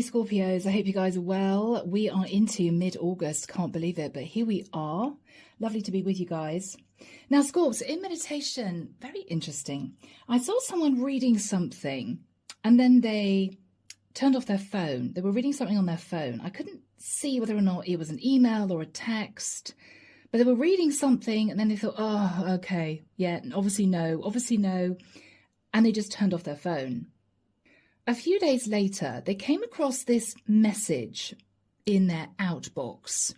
lovely Scorpios. I hope you guys are well. We are into mid-August. Can't believe it, but here we are. Lovely to be with you guys. Now, Scorps, in meditation, very interesting. I saw someone reading something and then they turned off their phone. They were reading something on their phone. I couldn't see whether or not it was an email or a text, but they were reading something and then they thought, oh, okay, yeah, obviously no. And they just turned off their phone. A few days later, they came across this message in their outbox.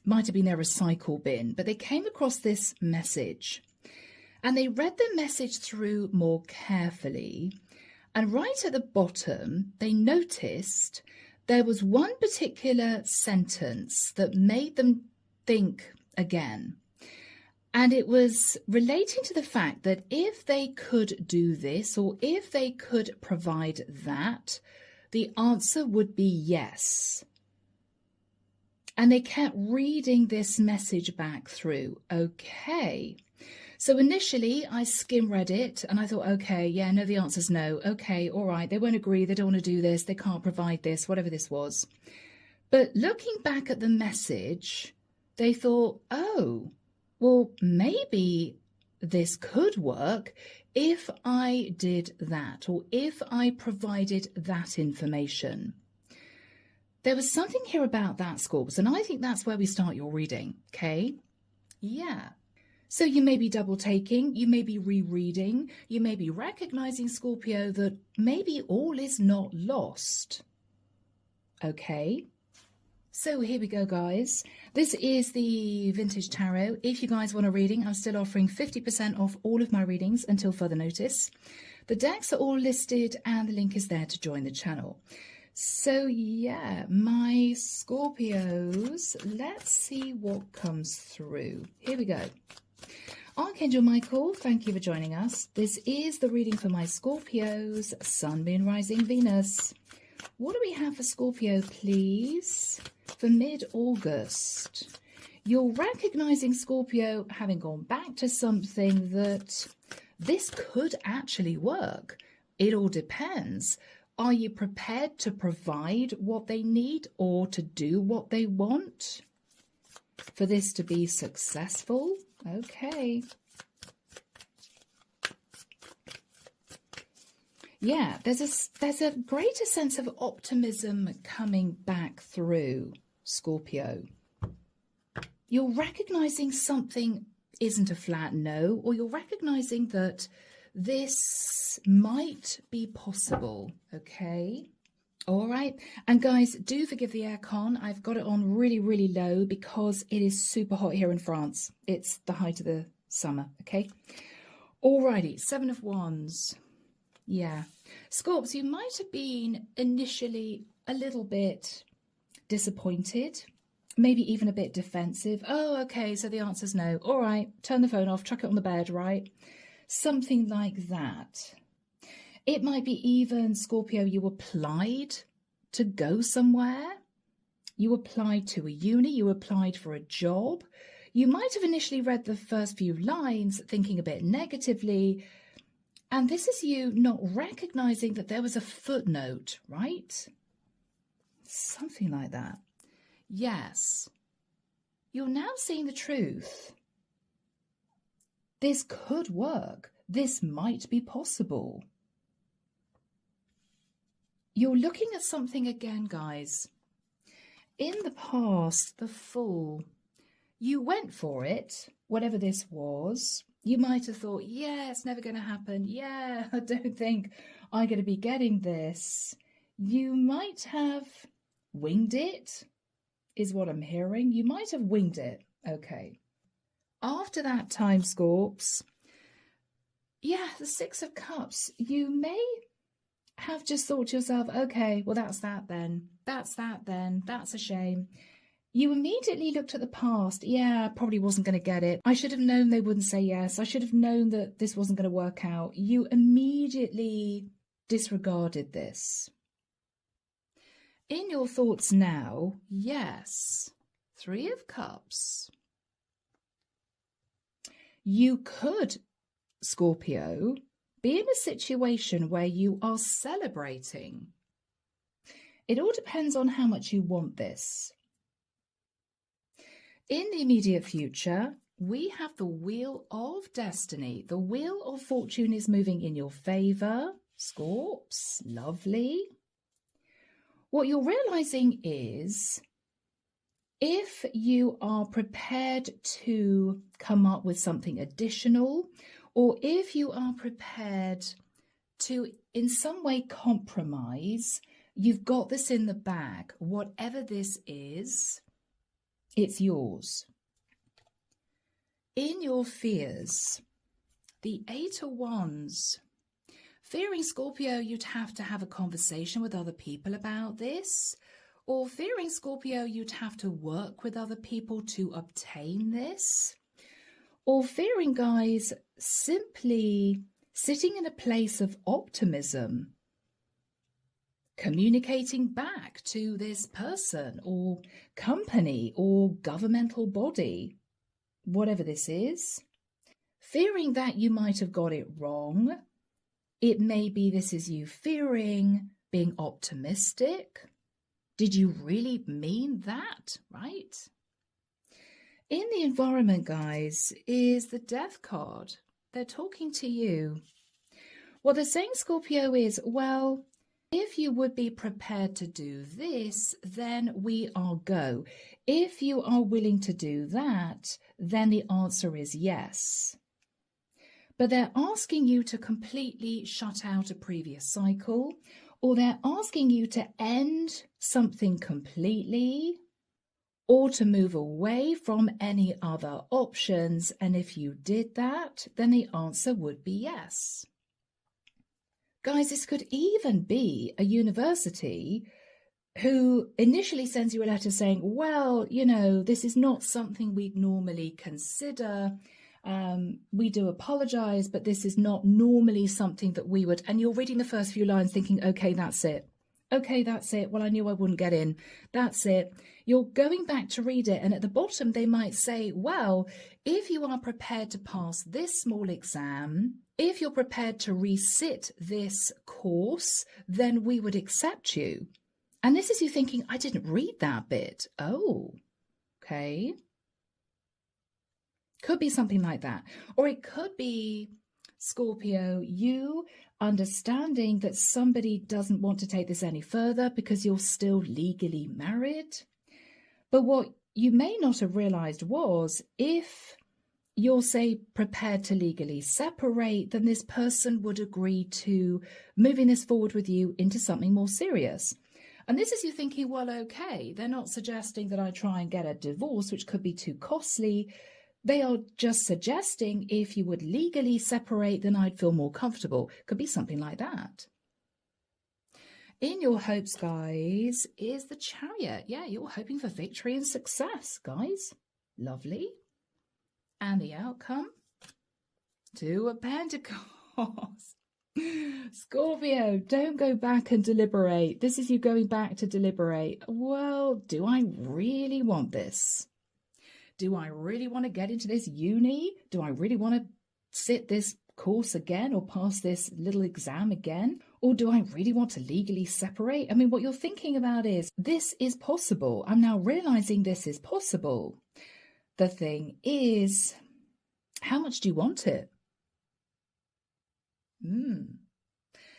Might have been their recycle bin, but they came across this message and they read the message through more carefully. And right at the bottom, they noticed there was one particular sentence that made them think again. And it was relating to the fact that if they could do this or if they could provide that, the answer would be yes. And they kept reading this message back through. Okay. So initially I skim read it and I thought, okay, yeah, no, the answer's no. Okay, all right. They won't agree. They don't want to do this. They can't provide this, whatever this was. But looking back at the message, they thought, oh, well, maybe this could work if I did that or if I provided that information. There was something here about that, Scorps, and I think that's where we start your reading, okay? Yeah. So you may be double taking, you may be rereading, you may be recognizing, Scorpio, that maybe all is not lost. Okay? So here we go, guys. This is the Vintage Tarot. If you guys want a reading, I'm still offering 50% off all of my readings until further notice. The decks are all listed and the link is there to join the channel. So yeah, my Scorpios, let's see what comes through. Here we go. Archangel Michael, thank you for joining us. This is the reading for my Scorpios, Sun, Moon, Rising, Venus. What do we have for Scorpio, please? For mid-August. You're recognizing, Scorpio, having gone back to something that this could actually work. It all depends. Are you prepared to provide what they need or to do what they want for this to be successful? Okay. Yeah, there's a greater sense of optimism coming back through, Scorpio. You're recognizing something isn't a flat no, or you're recognizing that this might be possible, okay? All right. And guys, do forgive the aircon. I've got it on really, really low because it is super hot here in France. It's the height of the summer, okay? All righty, Seven of Wands. Yeah. Scorps, you might have been initially a little bit disappointed, maybe even a bit defensive. Oh, okay, so the answer's no. All right, turn the phone off, chuck it on the bed, right? Something like that. It might be even, Scorpio, you applied to go somewhere. You applied to a uni, you applied for a job. You might have initially read the first few lines thinking a bit negatively, and this is you not recognizing that there was a footnote, right? Something like that. Yes. You're now seeing the truth. This could work. This might be possible. You're looking at something again, guys. In the past, the Fool, you went for it, whatever this was. You might have thought, yeah, it's never going to happen. Yeah, I don't think I'm going to be getting this. You might have winged it, is what I'm hearing. You might have winged it. Okay. After that time, Scorps, yeah, the Six of Cups, you may have just thought to yourself, okay, well, that's that then. That's that then. That's a shame. You immediately looked at the past. Yeah, I probably wasn't going to get it. I should have known they wouldn't say yes. I should have known that this wasn't going to work out. You immediately disregarded this. In your thoughts now, yes, Three of Cups. You could, Scorpio, be in a situation where you are celebrating. It all depends on how much you want this. In the immediate future, we have the Wheel of Destiny. The Wheel of Fortune is moving in your favor. Scorps, lovely. What you're realizing is, if you are prepared to come up with something additional, or if you are prepared to in some way compromise, you've got this in the bag. Whatever this is, it's yours. In your fears, the 8 of Wands. Fearing Scorpio, you'd have to have a conversation with other people about this. Or fearing Scorpio, you'd have to work with other people to obtain this. Or fearing, guys, simply sitting in a place of optimism, communicating back to this person or company or governmental body, whatever this is. Fearing that you might have got it wrong. It may be this is you fearing being optimistic. Did you really mean that, right? In the environment, guys, is the Death card. They're talking to you. What they're saying, Scorpio, is, well, if you would be prepared to do this, then we are go. If you are willing to do that, then the answer is yes. But they're asking you to completely shut out a previous cycle, or they're asking you to end something completely, or to move away from any other options. And if you did that, then the answer would be yes. Guys, this could even be a university who initially sends you a letter saying, well, you know, this is not something we'd normally consider. We do apologize, but this is not normally something that we would. And you're reading the first few lines thinking, okay, that's it. Okay, that's it. Well, I knew I wouldn't get in. That's it. You're going back to read it. And at the bottom, they might say, well, if you are prepared to pass this small exam, if you're prepared to resit this course, then we would accept you. And this is you thinking, I didn't read that bit. Oh, okay. Could be something like that. Or it could be, Scorpio, you understanding that somebody doesn't want to take this any further because you're still legally married. But what you may not have realized was, if you're, say, prepared to legally separate, then this person would agree to moving this forward with you into something more serious. And this is you thinking, well, okay, they're not suggesting that I try and get a divorce, which could be too costly. They are just suggesting if you would legally separate, then I'd feel more comfortable. Could be something like that. In your hopes, guys, is the Chariot. Yeah, you're hoping for victory and success, guys. Lovely. And the outcome? 2 of Pentacles. Scorpio, don't go back and deliberate. This is you going back to deliberate. Well, do I really want this? Do I really want to get into this uni? Do I really want to sit this course again or pass this little exam again? Or do I really want to legally separate? I mean, what you're thinking about is, this is possible. I'm now realizing this is possible. The thing is, how much do you want it?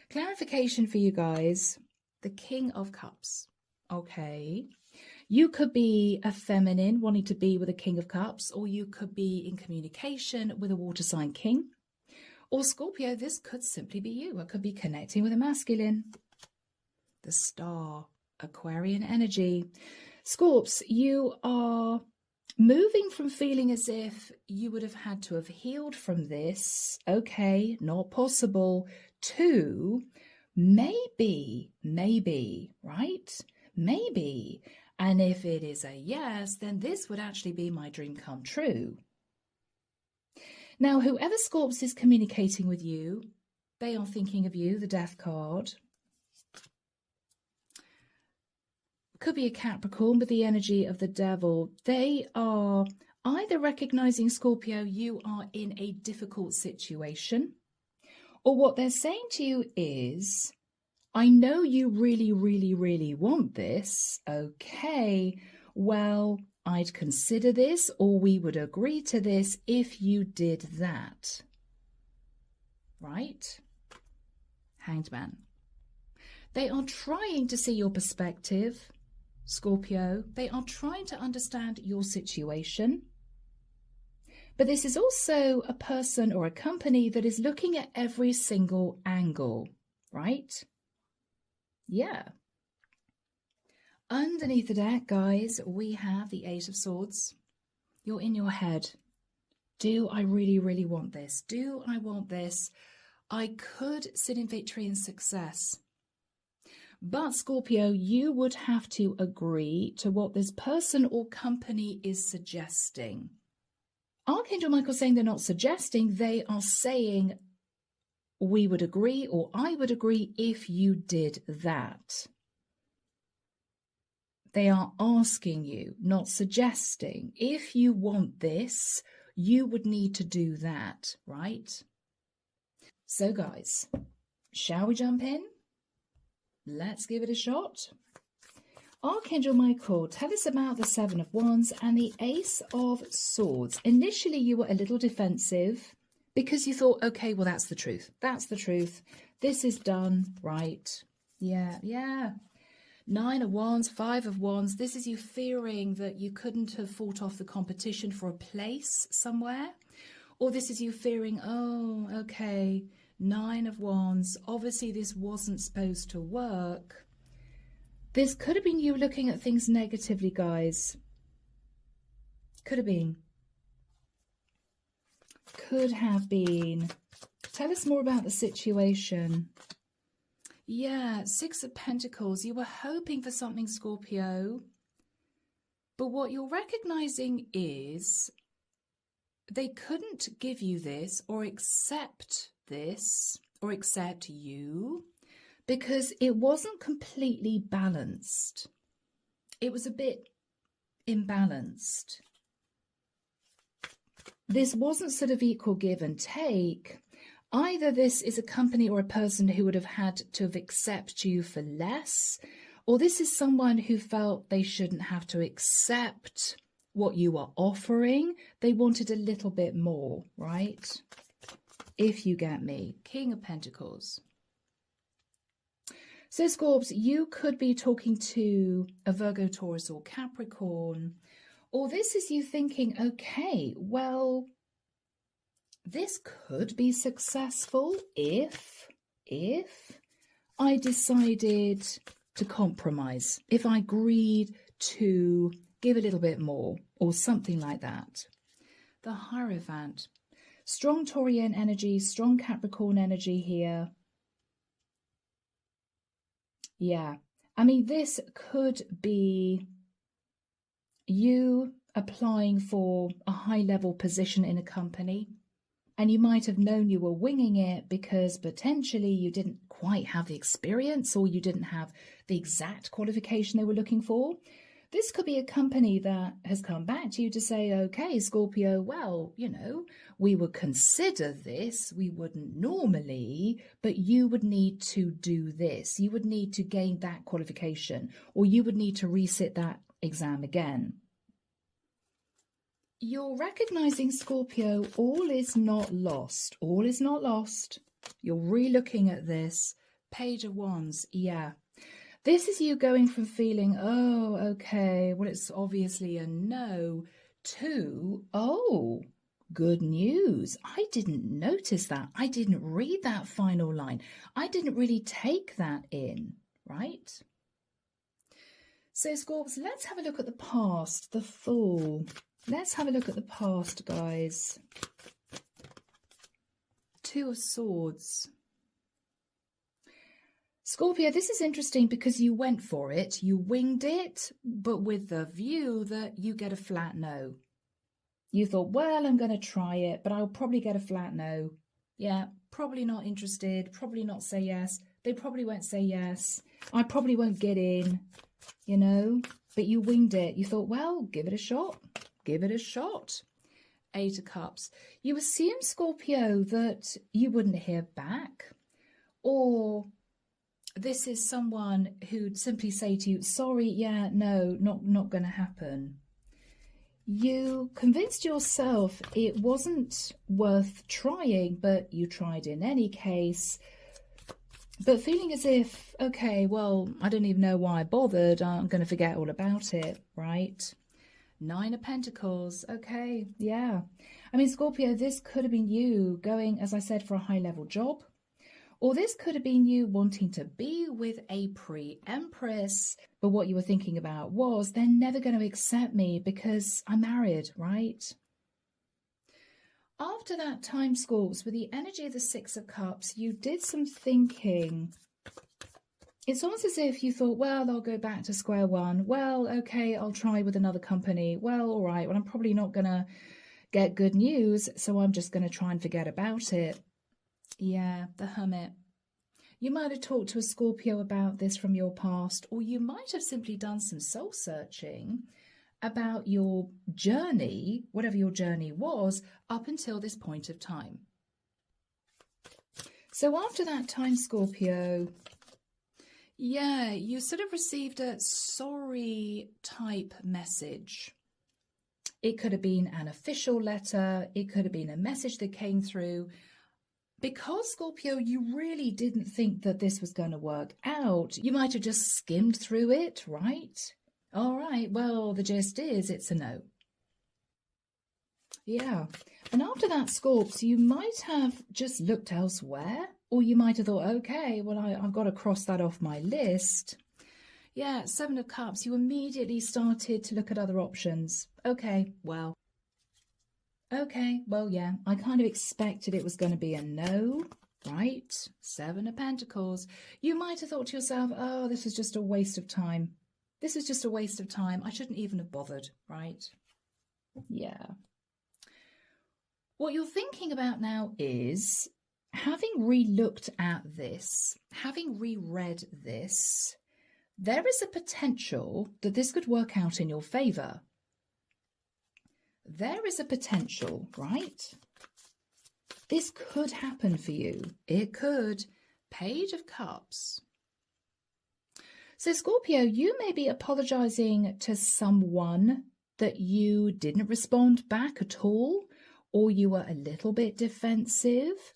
Clarification for you guys. The King of Cups. Okay. You could be a feminine wanting to be with a King of Cups, or you could be in communication with a water sign king. Or Scorpio, this could simply be you. It could be connecting with a masculine. The Star, Aquarian energy. Scorps, you are moving from feeling as if you would have had to have healed from this, okay, not possible, to maybe, right? Maybe. And if it is a yes, then this would actually be my dream come true. Now, whoever Scorps is communicating with you, they are thinking of you, the Death card. Could be a Capricorn with the energy of the Devil. They are either recognizing, Scorpio, you are in a difficult situation, or what they're saying to you is, I know you really, really, really want this. Okay, well, I'd consider this, or we would agree to this if you did that. Right? Hanged Man. They are trying to see your perspective, Scorpio. They are trying to understand your situation. But this is also a person or a company that is looking at every single angle, right? Yeah. Underneath the deck, guys, we have the Eight of Swords. You're in your head. Do I really, really want this? Do I want this? I could sit in victory and success. But Scorpio, you would have to agree to what this person or company is suggesting. Archangel Michael saying they're not suggesting, they are saying we would agree, or I would agree if you did that. They are asking you, not suggesting. If you want this, you would need to do that, right? So guys, shall we jump in? Let's give it a shot. Archangel Michael, tell us about the Seven of Wands and the Ace of Swords. Initially, you were a little defensive because you thought, okay, well, that's the truth. That's the truth. This is done, right? Yeah. Nine of Wands, Five of Wands. This is you fearing that you couldn't have fought off the competition for a place somewhere. Or this is you fearing, oh, okay, Nine of Wands. Obviously, this wasn't supposed to work. This could have been you looking at things negatively, guys. Could have been. Could have been. Tell us more about the situation. Yeah, Six of Pentacles. You were hoping for something, Scorpio. But what you're recognizing is they couldn't give you this or accept this or accept you, because it wasn't completely balanced. It was a bit imbalanced. This wasn't sort of equal give and take. Either this is a company or a person who would have had to have accepted you for less, or this is someone who felt they shouldn't have to accept what you are offering. They wanted a little bit more, right? If you get me. King of Pentacles. So, Scorps, you could be talking to a Virgo, Taurus, or Capricorn, or this is you thinking, okay, well, this could be successful if I decided to compromise, if I agreed to give a little bit more, or something like that. The Hierophant. Strong Taurian energy, strong Capricorn energy here. Yeah, I mean, this could be you applying for a high-level position in a company, and you might have known you were winging it because potentially you didn't quite have the experience, or you didn't have the exact qualification they were looking for. This could be a company that has come back to you to say, okay, Scorpio, well, you know, we would consider this. We wouldn't normally, but you would need to do this. You would need to gain that qualification, or you would need to resit that exam again. You're recognizing, Scorpio, all is not lost. All is not lost. You're re-looking at this. Page of Wands, yeah. This is you going from feeling, oh, okay, well, it's obviously a no, to, oh, good news. I didn't notice that. I didn't read that final line. I didn't really take that in, right? So, Scorps, let's have a look at the past, the Fool. Let's have a look at the past, guys. Two of Swords. Scorpio, this is interesting because you went for it, you winged it, but with the view that you get a flat no. You thought, well, I'm going to try it, but I'll probably get a flat no. Yeah, probably not interested, probably not say yes. They probably won't say yes. I probably won't get in, you know, but you winged it. You thought, well, give it a shot. Give it a shot. Eight of Cups. You assume, Scorpio, that you wouldn't hear back, or this is someone who'd simply say to you, sorry, yeah, no, not going to happen. You convinced yourself it wasn't worth trying, but you tried in any case. But feeling as if, okay, well, I don't even know why I bothered. I'm going to forget all about it, right? 9 of Pentacles. Okay, yeah. I mean, Scorpio, this could have been you going, as I said, for a high-level job. Or this could have been you wanting to be with a pre-empress, but what you were thinking about was they're never going to accept me because I'm married, right? After that time, Scorps, with the energy of the 6 of Cups, you did some thinking. It's almost as if you thought, well, I'll go back to square one. Well, okay, I'll try with another company. Well, all right, well, I'm probably not going to get good news, so I'm just going to try and forget about it. Yeah, the Hermit. You might have talked to a Scorpio about this from your past, or you might have simply done some soul searching about your journey, whatever your journey was, up until this point of time. So after that time, Scorpio, yeah, you sort of received a sorry type message. It could have been an official letter. It could have been a message that came through. Because, Scorpio, you really didn't think that this was going to work out. You might have just skimmed through it, right? All right, well, the gist is it's a no. Yeah. And after that, Scorps, you might have just looked elsewhere, or you might have thought, okay, well, I've got to cross that off my list. Yeah, 7 of Cups, you immediately started to look at other options. Okay, well, yeah, I kind of expected it was going to be a no, right? 7 of Pentacles. You might have thought to yourself, oh, this is just a waste of time. This is just a waste of time. I shouldn't even have bothered, right? Yeah. What you're thinking about now is, having re-looked at this, having reread this, there is a potential that this could work out in your favour. There is a potential, right? This could happen for you. It could. Page of Cups. So, Scorpio, you may be apologising to someone that you didn't respond back at all, or you were a little bit defensive,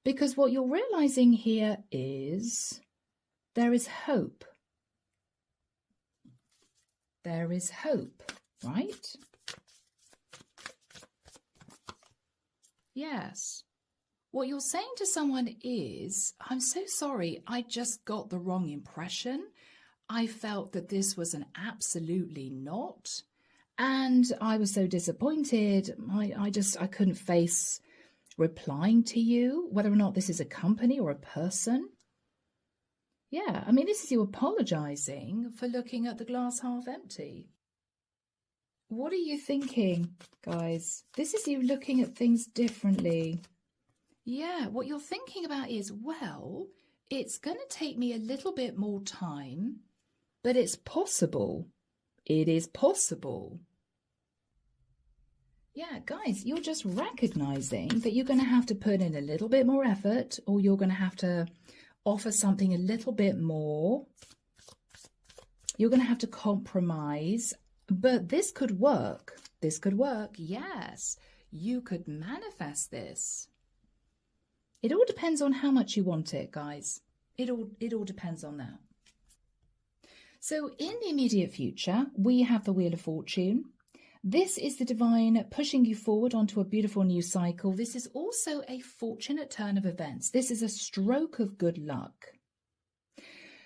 because what you're realising here is there is hope. There is hope, right? Yes. What you're saying to someone is, I'm so sorry, I just got the wrong impression. I felt that this was an absolutely not. And I was so disappointed. I couldn't face replying to you, whether or not this is a company or a person. Yeah, I mean, this is you apologising for looking at the glass half empty. What are you thinking, guys? This is you looking at things differently. Yeah, what you're thinking about is, well, it's going to take me a little bit more time, but it's possible. It is possible. Yeah, guys, you're just recognising that you're going to have to put in a little bit more effort, or you're going to have to offer something a little bit more. You're going to have to compromise. But this could work. This could work. Yes, you could manifest this. It all depends on how much you want it, guys. It all depends on that. So in the immediate future, we have the Wheel of Fortune. This is the divine pushing you forward onto a beautiful new cycle. This is also a fortunate turn of events. This is a stroke of good luck.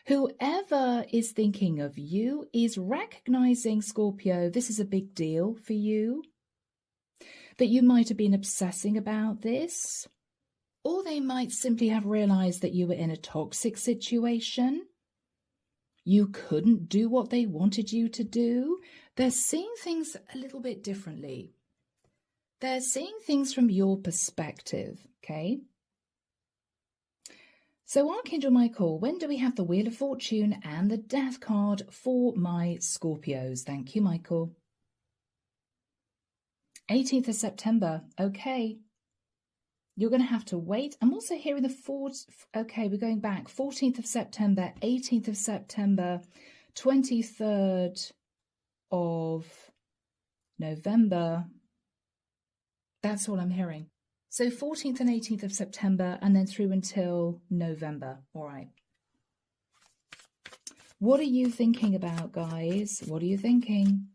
Whoever is thinking of you is recognizing, Scorpio, this is a big deal for you, that you might have been obsessing about this, or they might simply have realized that you were in a toxic situation. You couldn't do what they wanted you to do. They're seeing things a little bit differently. They're seeing things from your perspective, okay? So Archangel Michael, when do we have the Wheel of Fortune and the Death card for my Scorpios? Thank you, Michael. 18th of September. Okay. You're going to have to wait. I'm also hearing the okay, we're going back. 14th of September, 18th of September, 23rd of November. That's all I'm hearing. So 14th and 18th of September, and then through until November. All right. What are you thinking about, guys? What are you thinking?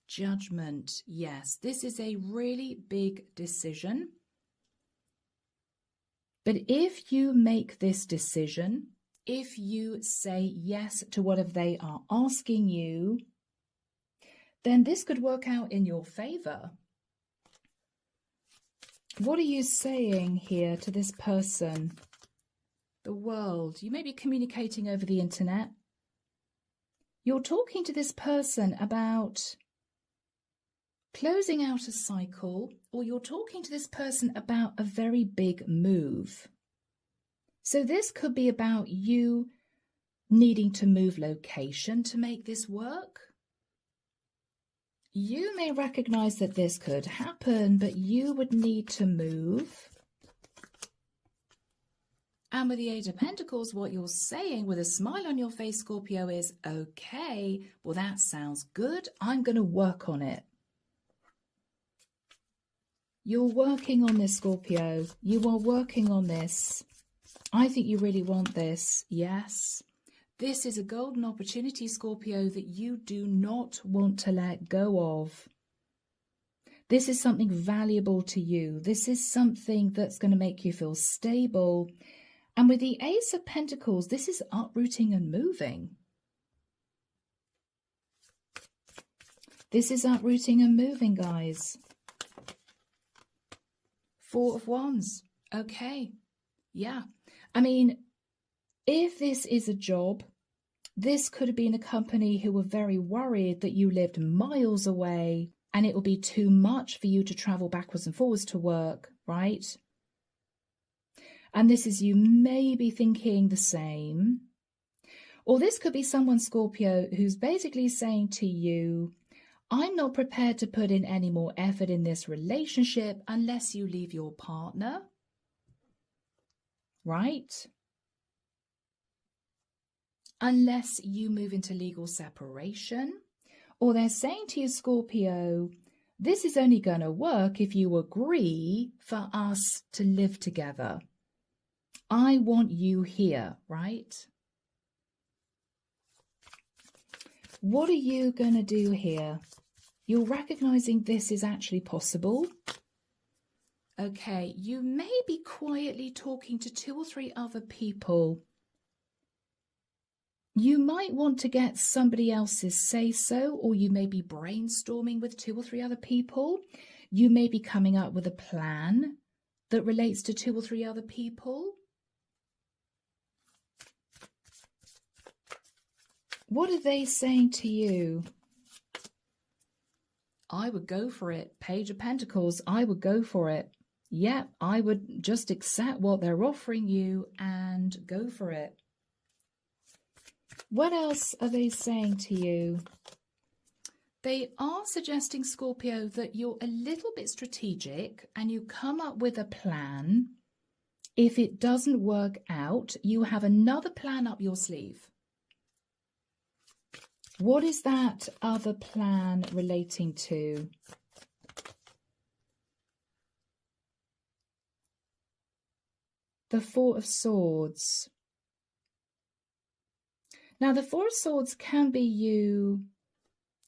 Judgment. Yes, this is a really big decision. But if you make this decision, if you say yes to whatever they are asking you, then this could work out in your favor. What are you saying here to this person? The world. You may be communicating over the internet. You're talking to this person about closing out a cycle, or you're talking to this person about a very big move. So this could be about you needing to move location to make this work. You may recognize that this could happen, but you would need to move. And with the Eight of Pentacles, what you're saying with a smile on your face, Scorpio, is, okay, well, that sounds good. I'm going to work on it. You're working on this, Scorpio. You are working on this. I think you really want this. Yes. This is a golden opportunity, Scorpio, that you do not want to let go of. This is something valuable to you. This is something that's going to make you feel stable. And with the Ace of Pentacles, this is uprooting and moving. This is uprooting and moving, guys. Four of Wands. Okay. Yeah. I mean, if this is a job, this could have been a company who were very worried that you lived miles away and it will be too much for you to travel backwards and forwards to work, right? And this is you maybe thinking the same. Or this could be someone, Scorpio, who's basically saying to you, I'm not prepared to put in any more effort in this relationship unless you leave your partner, right? Unless you move into legal separation. Or they're saying to you, Scorpio, this is only going to work if you agree for us to live together. I want you here, right? What are you going to do here? You're recognizing this is actually possible. Okay, you may be quietly talking to 2 or 3 other people. You might want to get somebody else's say-so, or you may be brainstorming with 2 or 3 other people. You may be coming up with a plan that relates to 2 or 3 other people. What are they saying to you? I would go for it. Page of Pentacles, I would go for it. Yeah, I would just accept what they're offering you and go for it. What else are they saying to you? They are suggesting, Scorpio, that you're a little bit strategic and you come up with a plan. If it doesn't work out, you have another plan up your sleeve. What is that other plan relating to? The Four of Swords. Now, the Four of Swords can be you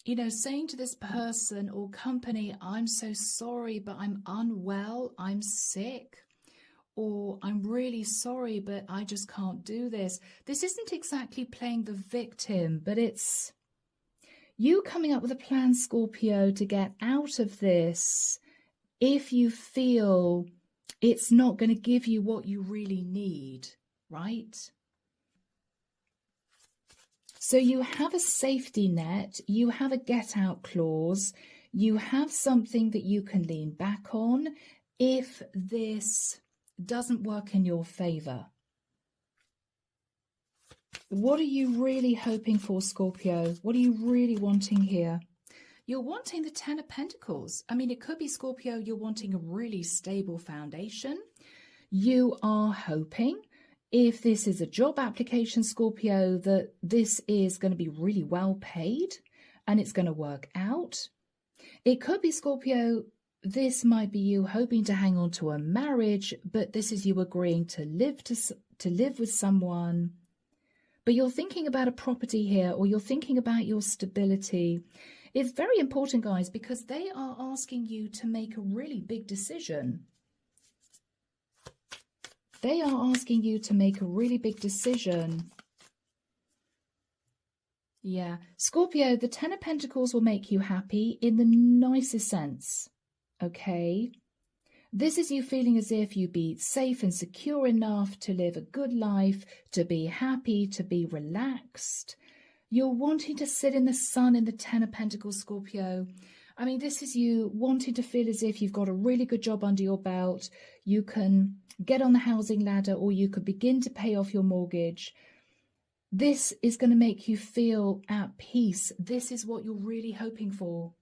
know, saying to this person or company, I'm so sorry, but I'm unwell, I'm sick, or I'm really sorry, but I just can't do this. This isn't exactly playing the victim, but it's you coming up with a plan, Scorpio, to get out of this if you feel it's not going to give you what you really need, right? So you have a safety net, you have a get out clause, you have something that you can lean back on if this doesn't work in your favor. What are you really hoping for, Scorpio? What are you really wanting here? You're wanting the Ten of Pentacles. I mean, it could be, Scorpio, you're wanting a really stable foundation. You are hoping, if this is a job application, Scorpio, that this is going to be really well paid and it's going to work out. It could be, Scorpio, this might be you hoping to hang on to a marriage, but this is you agreeing to live with someone. But you're thinking about a property here, or you're thinking about your stability. It's very important, guys, because they are asking you to make a really big decision. They are asking you to make a really big decision. Yeah. Scorpio, the Ten of Pentacles will make you happy in the nicest sense. Okay? This is you feeling as if you be safe and secure enough to live a good life, to be happy, to be relaxed. You're wanting to sit in the sun in the Ten of Pentacles, Scorpio. I mean, this is you wanting to feel as if you've got a really good job under your belt. You can get on the housing ladder, or you could begin to pay off your mortgage. This is going to make you feel at peace. This is what you're really hoping for.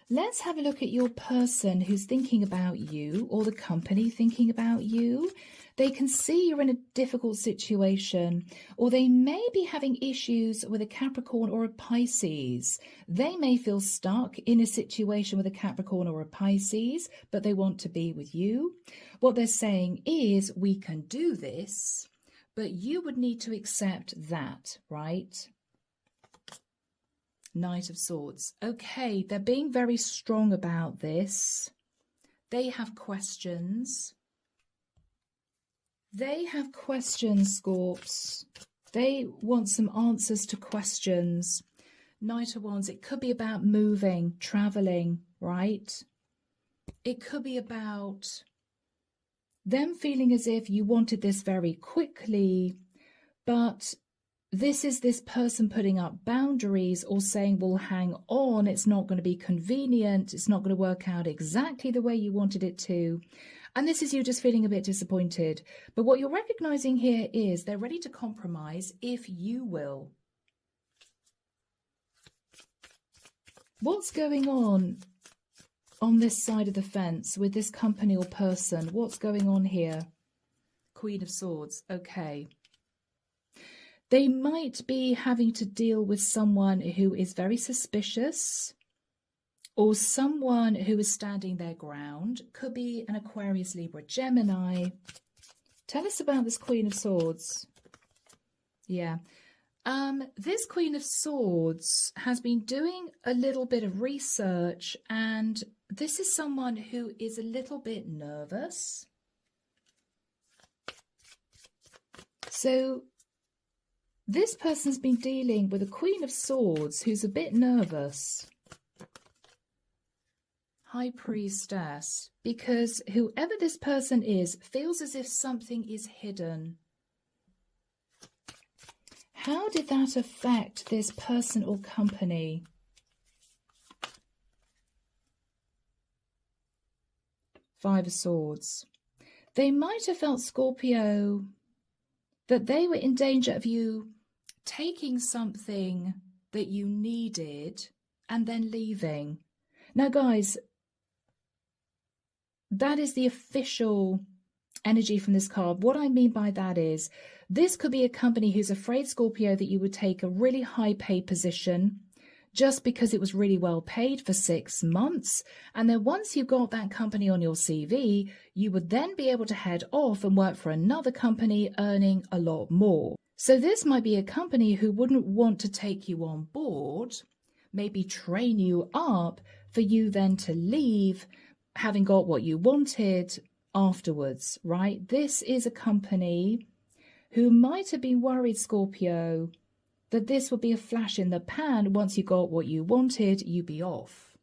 Let's have a look at your person who's thinking about you, or the company thinking about you. They can see you're in a difficult situation, or they may be having issues with a Capricorn or a Pisces. They may feel stuck in a situation with a Capricorn or a Pisces, but they want to be with you. What they're saying is, we can do this, but you would need to accept that, right? Knight of Swords. Okay, they're being very strong about this. They have questions. They have questions, Scorps. They want some answers to questions. Knight of Wands, it could be about moving, traveling, right? It could be about them feeling as if you wanted this very quickly, but this is this person putting up boundaries, or saying, well, hang on, it's not going to be convenient. It's not going to work out exactly the way you wanted it to. And this is you just feeling a bit disappointed. But what you're recognizing here is they're ready to compromise if you will. What's going on this side of the fence with this company or person? What's going on here? Queen of Swords. Okay. They might be having to deal with someone who is very suspicious, or someone who is standing their ground. Could be an Aquarius, Libra, Gemini. Tell us about this Queen of Swords. Yeah. This Queen of Swords has been doing a little bit of research, and this is someone who is a little bit nervous. So this person's been dealing with a Queen of Swords who's a bit nervous. High Priestess, because whoever this person is feels as if something is hidden. How did that affect this person or company? Five of Swords. They might have felt, Scorpio, that they were in danger of you taking something that you needed and then leaving. Now, guys, that is the official energy from this card. What I mean by that is, this could be a company who's afraid, Scorpio, that you would take a really high pay position just because it was really well paid for 6 months. And then once you got that company on your CV, you would then be able to head off and work for another company earning a lot more. So this might be a company who wouldn't want to take you on board, maybe train you up for you then to leave, having got what you wanted afterwards, right? This is a company who might have been worried, Scorpio, that this would be a flash in the pan. Once you got what you wanted, you'd be off.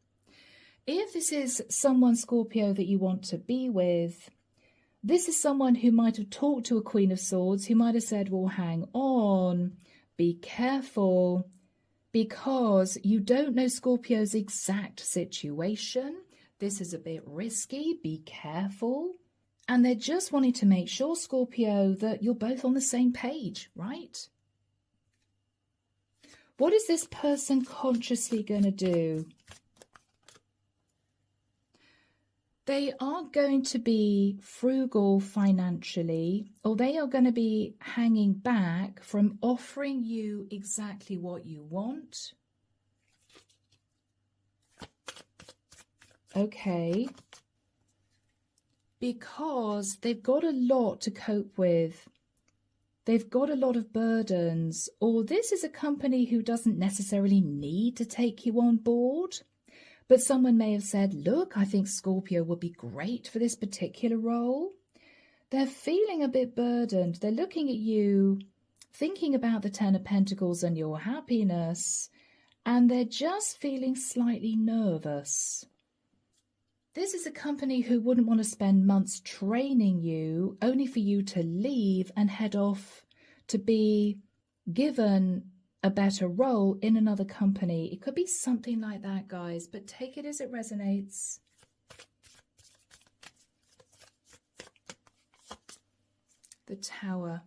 If this is someone, Scorpio, that you want to be with, this is someone who might have talked to a Queen of Swords, who might have said, well, hang on, be careful, because you don't know Scorpio's exact situation. This is a bit risky, be careful. And they're just wanting to make sure, Scorpio, that you're both on the same page, right? What is this person consciously going to do? They are going to be frugal financially, or they are going to be hanging back from offering you exactly what you want. Okay. Because they've got a lot to cope with. They've got a lot of burdens, or this is a company who doesn't necessarily need to take you on board. But someone may have said, look, I think Scorpio would be great for this particular role. They're feeling a bit burdened. They're looking at you, thinking about the Ten of Pentacles and your happiness, and they're just feeling slightly nervous. This is a company who wouldn't want to spend months training you, only for you to leave and head off to be given a better role in another company. It could be something like that, guys, but take it as it resonates. The Tower.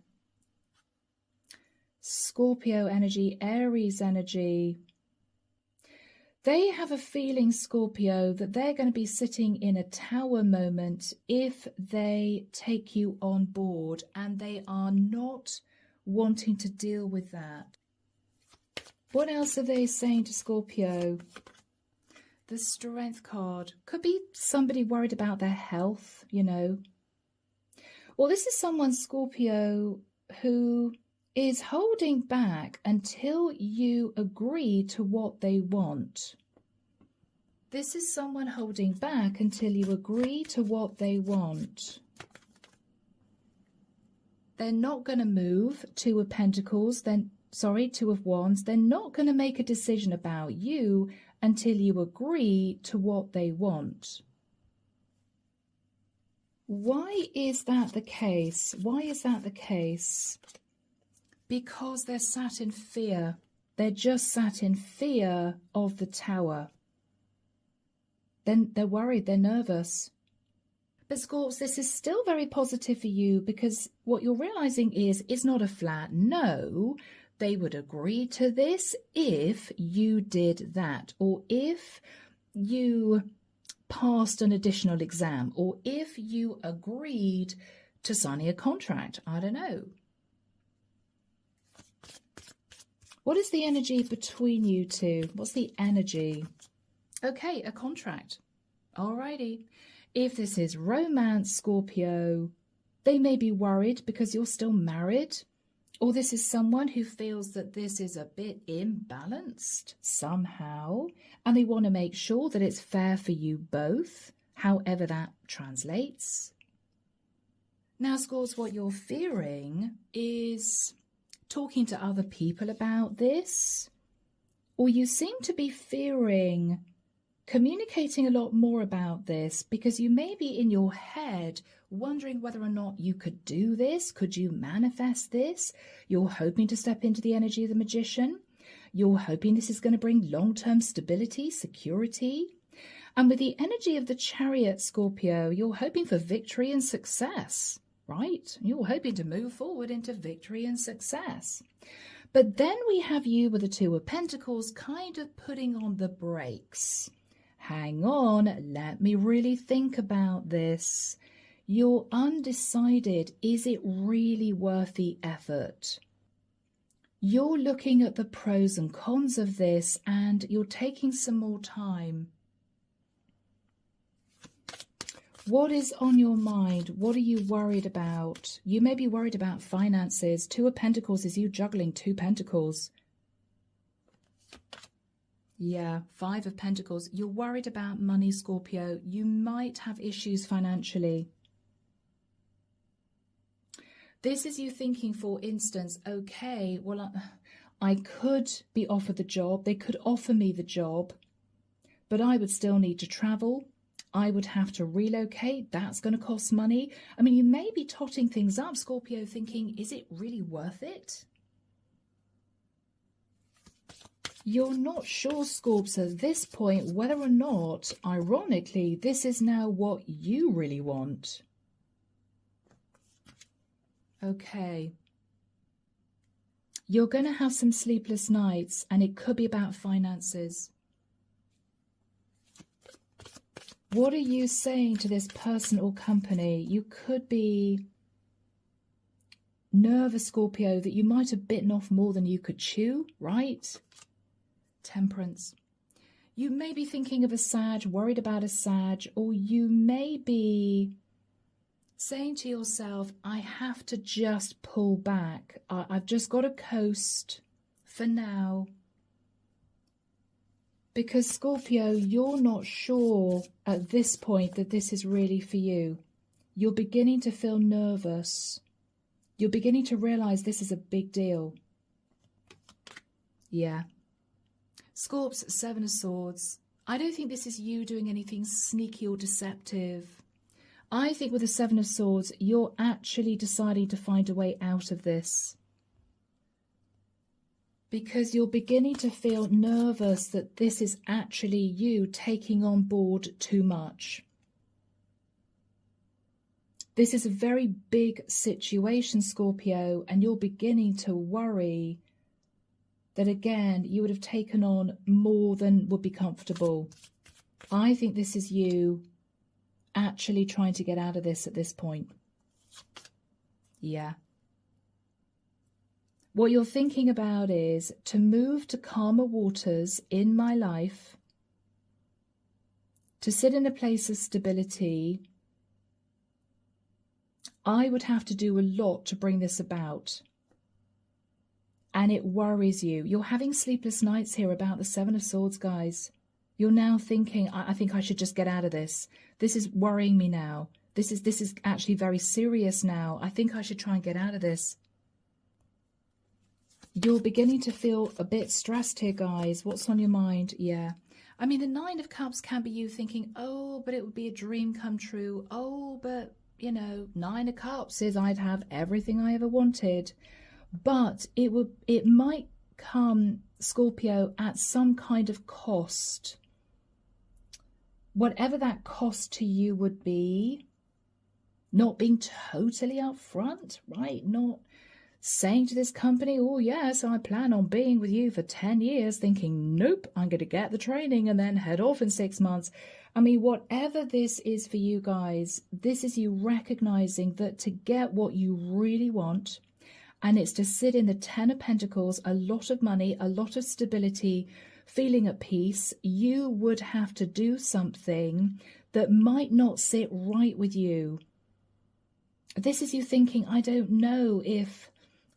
Scorpio energy, Aries energy. They have a feeling, Scorpio, that they're going to be sitting in a tower moment if they take you on board, and they are not wanting to deal with that. What else are they saying to Scorpio? The Strength card. Could be somebody worried about their health, you know. Or this is someone, Scorpio, who is holding back until you agree to what they want. This is someone holding back until you agree to what they want. They're not going to move. Two of Pentacles, then Two of Wands. They're not going to make a decision about you until you agree to what they want. Why is that the case? Why is that the case? Because they're sat in fear. They're just sat in fear of the Tower. Then they're worried, they're nervous. But Scorps, this is still very positive for you, because what you're realizing is it's not a flat no. They would agree to this if you did that, or if you passed an additional exam, or if you agreed to signing a contract. I don't know. What is the energy between you two? What's the energy? Okay, a contract. Alrighty. If this is romance, Scorpio, they may be worried because you're still married. Or this is someone who feels that this is a bit imbalanced somehow, and they want to make sure that it's fair for you both, however that translates. Now, Scorps, what you're fearing is talking to other people about this, or you seem to be fearing communicating a lot more about this, because you may be in your head wondering whether or not you could do this. Could you manifest this? You're hoping to step into the energy of the Magician. You're hoping this is going to bring long-term stability, security. And with the energy of the Chariot, Scorpio, you're hoping for victory and success, right? You're hoping to move forward into victory and success. But then we have you with the Two of Pentacles kind of putting on the brakes. Hang on, let me really think about this. You're undecided. Is it really worth the effort? You're looking at the pros and cons of this, and you're taking some more time. What is on your mind? What are you worried about? You may be worried about finances. Two of Pentacles is you juggling two Pentacles. Yeah, Five of Pentacles. You're worried about money, Scorpio. You might have issues financially. This is you thinking, for instance, okay, well, I could be offered the job. They could offer me the job, but I would still need to travel. I would have to relocate. That's going to cost money. I mean, you may be totting things up, Scorpio, thinking, is it really worth it? You're not sure, Scorps, at this point, whether or not, ironically, this is now what you really want. Okay. You're going to have some sleepless nights, and it could be about finances. What are you saying to this person or company? You could be nervous, Scorpio, that you might have bitten off more than you could chew, right? Temperance. You may be thinking of a Sag, worried about a Sag, or you may be saying to yourself, I have to just pull back. I've just got to coast for now. Because Scorpio, you're not sure at this point that this is really for you. You're beginning to feel nervous. You're beginning to realize this is a big deal. Yeah. Scorps, Seven of Swords. I don't think this is you doing anything sneaky or deceptive. I think with the Seven of Swords, you're actually deciding to find a way out of this. Because you're beginning to feel nervous that this is actually you taking on board too much. This is a very big situation, Scorpio, and you're beginning to worry that, again, you would have taken on more than would be comfortable. I think this is you actually trying to get out of this at this point. Yeah. What you're thinking about is to move to calmer waters in my life, to sit in a place of stability. I would have to do a lot to bring this about. And it worries you. You're having sleepless nights here about the Seven of Swords, guys. You're now thinking, I think I should just get out of this. This is worrying me now. This is actually very serious now. I think I should try and get out of this. You're beginning to feel a bit stressed here, guys. What's on your mind? Yeah. I mean, the Nine of Cups can be you thinking, oh, but it would be a dream come true. Oh, but, you know, Nine of Cups is I'd have everything I ever wanted. But it might come, Scorpio, at some kind of cost. Whatever that cost to you would be, not being totally upfront, right? Not saying to this company, oh yes, I plan on being with you for 10 years, thinking, nope, I'm going to get the training and then head off in 6 months. I mean, whatever this is for you guys, this is you recognizing that to get what you really want, and it's to sit in the Ten of Pentacles, a lot of money, a lot of stability, feeling at peace, you would have to do something that might not sit right with you. This is you thinking, I don't know if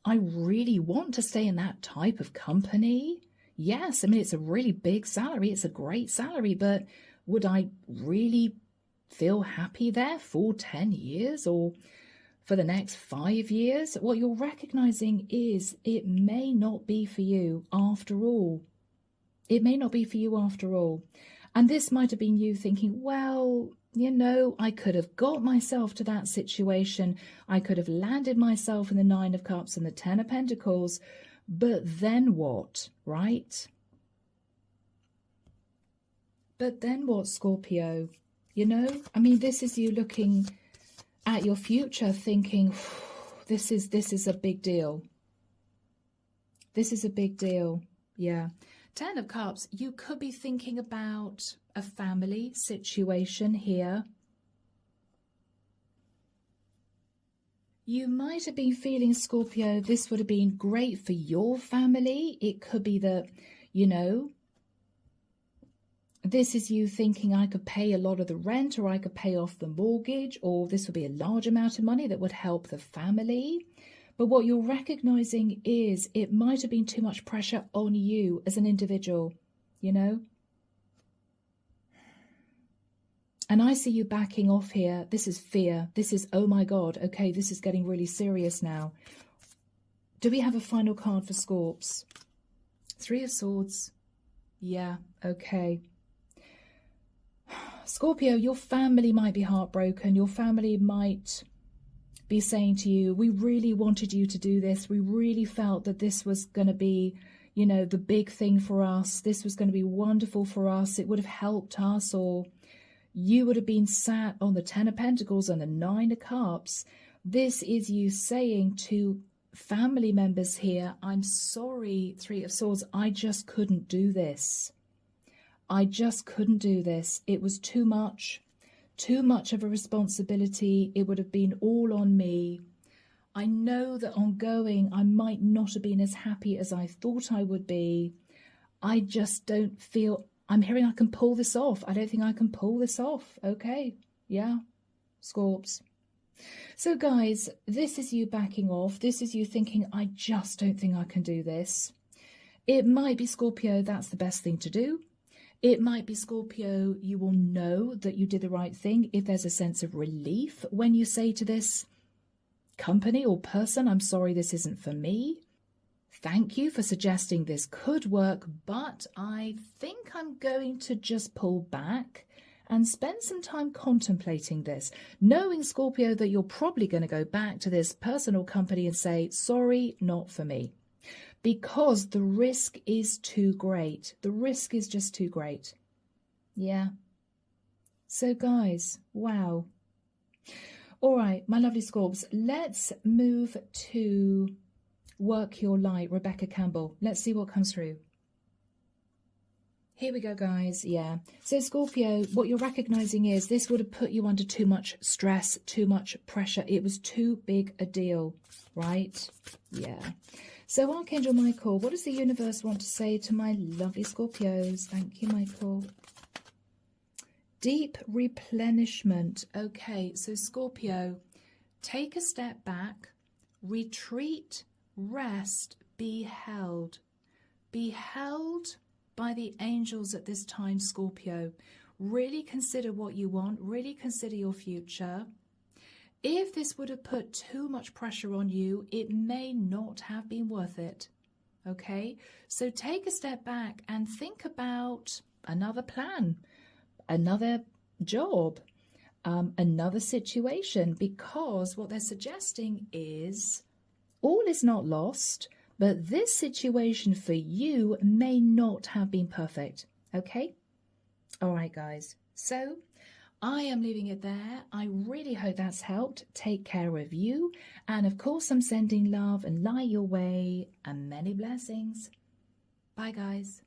I really want to stay in that type of company. Yes, I mean, it's a really big salary. It's a great salary, but would I really feel happy there for 10 years or for the next 5 years? What you're recognizing is it may not be for you after all. It may not be for you after all. And this might have been you thinking, well, you know, I could have got myself to that situation. I could have landed myself in the Nine of Cups and the Ten of Pentacles. But then what, right? But then what, Scorpio? You know, I mean, this is you looking at your future thinking, this is a big deal. This is a big deal. Yeah. Ten of Cups, you could be thinking about a family situation here. You might have been feeling, Scorpio, this would have been great for your family. It could be that, you know, this is you thinking I could pay a lot of the rent, or I could pay off the mortgage, or this would be a large amount of money that would help the family. But what you're recognizing is it might have been too much pressure on you as an individual, you know? And I see you backing off here. This is fear. This is, oh my God, okay, this is getting really serious now. Do we have a final card for Scorps? Three of Swords. Yeah, okay. Scorpio, your family might be heartbroken. Your family might be saying to you, we really wanted you to do this. We really felt that this was going to be, you know, the big thing for us. This was going to be wonderful for us. It would have helped us. Or you would have been sat on the Ten of Pentacles and the Nine of Cups. This is you saying to family members here. I'm sorry, Three of Swords. I just couldn't do this. I just couldn't do this. It was too much of a responsibility. It would have been all on me. I know that ongoing, I might not have been as happy as I thought I would be. I just don't feel, I'm hearing I can pull this off. I don't think I can pull this off. Okay. Yeah. Scorps. So guys, this is you backing off. This is you thinking, I just don't think I can do this. It might be Scorpio, that's the best thing to do. It might be Scorpio, you will know that you did the right thing if there's a sense of relief when you say to this company or person, I'm sorry, this isn't for me. Thank you for suggesting this could work, but I think I'm going to just pull back and spend some time contemplating this, knowing, Scorpio, that you're probably going to go back to this person or company and say, sorry, not for me, because the risk is too great. The risk is just too great. Yeah. So guys, wow. All right, my lovely Scorps, let's move to Work Your Light, Rebecca Campbell. Let's see what comes through. Here we go, guys. Yeah. So Scorpio, what you're recognizing is this would have put you under too much stress, too much pressure. It was too big a deal, right? Yeah. So Archangel Michael, what does the universe want to say to my lovely Scorpios? Thank you, Michael. Deep replenishment. Okay, so Scorpio, take a step back, retreat, rest, be held. Be held by the angels at this time, Scorpio. Really consider what you want. Really consider your future. If this would have put too much pressure on you, it may not have been worth it. Okay? So take a step back and think about another plan, another job, another situation, because what they're suggesting is all is not lost, but this situation for you may not have been perfect. Okay? All right, guys. So I am leaving it there. I really hope that's helped. Take care of you. And of course, I'm sending love and light your way and many blessings. Bye, guys.